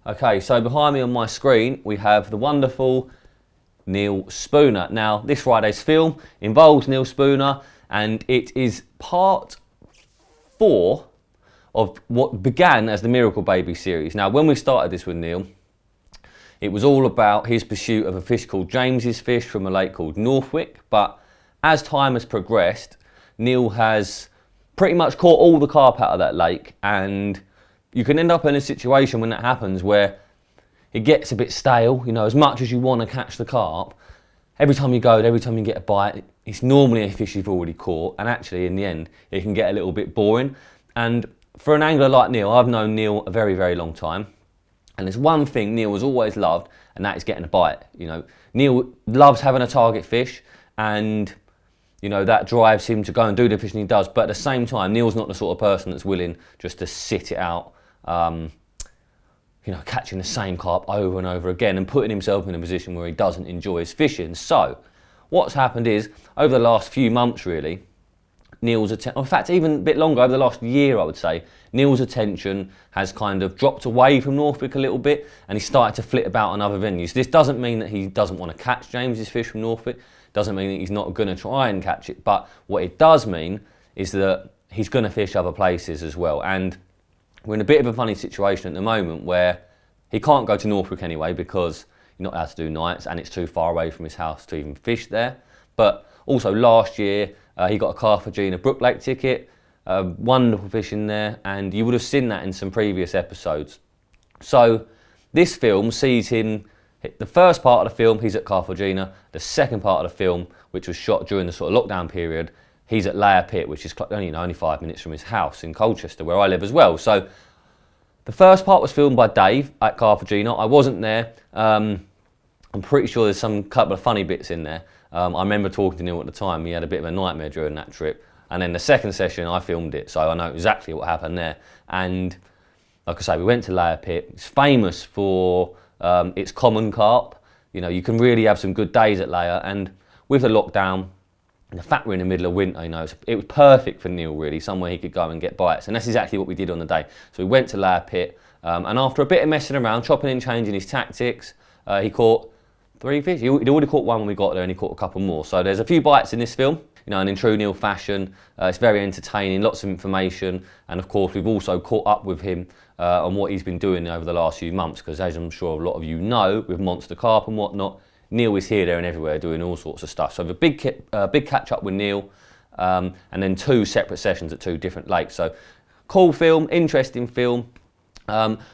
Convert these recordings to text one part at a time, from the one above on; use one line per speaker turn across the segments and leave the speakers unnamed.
Okay, so behind me on my screen, we have the wonderful Neil Spooner. Now, this Friday's film involves Neil Spooner, and it is part 4 of what began as the Miracle Baby series. Now, when we started this with Neil, it was all about his pursuit of a fish called James's fish from a lake called Northwick, but as time has progressed, Neil has pretty much caught all the carp out of that lake, and you can end up in a situation when that happens where it gets a bit stale. You know, as much as you want to catch the carp, every time you go, every time you get a bite, it's normally a fish you've already caught, and actually in the end it can get a little bit boring. And for an angler like Neil, I've known Neil a very, very long time, and there's one thing Neil has always loved, and that is getting a bite. You know, Neil loves having a target fish, and you know, that drives him to go and do the fishing he does. But at the same time, Neil's not the sort of person that's willing just to sit it out, you know, catching the same carp over and over again and putting himself in a position where he doesn't enjoy his fishing. So what's happened is, over the last few months really, Neil's attention, in fact even a bit longer, over the last year I would say, Neil's attention has kind of dropped away from Northwick a little bit, and he started to flit about on other venues. This doesn't mean that he doesn't want to catch James's fish from Northwick, doesn't mean that he's not going to try and catch it, but what it does mean is that he's going to fish other places as well. And we're in a bit of a funny situation at the moment where he can't go to Northwick anyway because you're not allowed to do nights and it's too far away from his house to even fish there. But also last year he got a Carthagena Brook Lake ticket, wonderful fishing there, and you would have seen that in some previous episodes. So this film sees him, the first part of the film he's at Carthagena, the second part of the film, which was shot during the sort of lockdown period, he's at Layer Pit, which is only 5 minutes from his house in Colchester, where I live as well. So the first part was filmed by Dave at Carthagena. I wasn't there. I'm pretty sure there's some couple of funny bits in there. I remember talking to Neil at the time. He had a bit of a nightmare during that trip. And then the second session, I filmed it, so I know exactly what happened there. And like I say, we went to Layer Pit. It's famous for its common carp. You know, you can really have some good days at Layer. And with the lockdown, and the fact we're in the middle of winter, you know, it was perfect for Neil really, somewhere he could go and get bites. And that's exactly what we did on the day. So we went to Layer Pit, and after a bit of messing around, chopping and changing his tactics, he caught 3 fish. He'd already caught 1 when we got there, and he caught a couple more. So there's a few bites in this film, you know, and in true Neil fashion, it's very entertaining, lots of information. And of course, we've also caught up with him on what he's been doing over the last few months, because as I'm sure a lot of you know, with Monster Carp and whatnot, Neil is here, there and everywhere doing all sorts of stuff. So the big catch up with Neil, and then 2 separate sessions at 2 different lakes. So cool film, interesting film.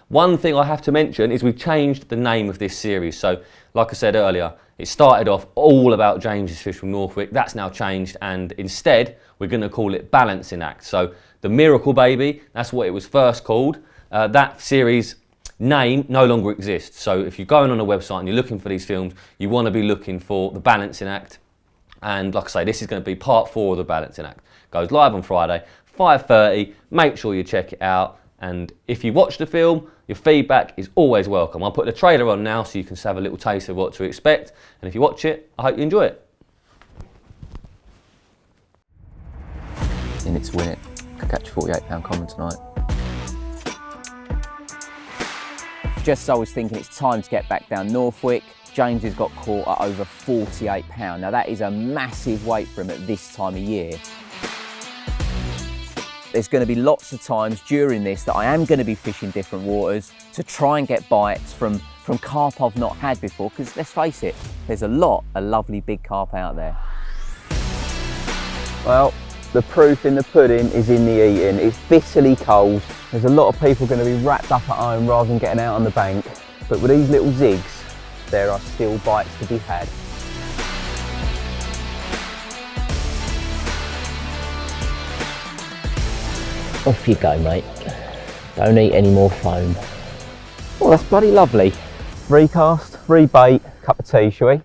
One thing I have to mention is we've changed the name of this series. So like I said earlier, it started off all about James's fish from Northwick. That's now changed, and instead we're going to call it Balancing Act. So the Miracle Baby, that's what it was first called. That series name no longer exists. So if you're going on a website and you're looking for these films, you want to be looking for the Balancing Act. And like I say, this is going to be part 4 of the Balancing Act. Goes live on Friday, 5:30. Make sure you check it out. And if you watch the film, your feedback is always welcome. I'll put the trailer on now so you can have a little taste of what to expect. And if you watch it, I hope you enjoy it.
In it to win it. Could catch a £48 common tonight. Just as I was thinking it's time to get back down Northwick, James has got caught at over £48. Now that is a massive weight for him at this time of year. There's going to be lots of times during this that I am going to be fishing different waters to try and get bites from carp I've not had before, because let's face it, there's a lot of lovely big carp out there. Well, the proof in the pudding is in the eating. It's bitterly cold. There's a lot of people going to be wrapped up at home rather than getting out on the bank. But with these little zigs, there are still bites to be had.
Off you go, mate. Don't eat any more foam.
Oh, that's bloody lovely. Recast, rebait, cup of tea, shall we?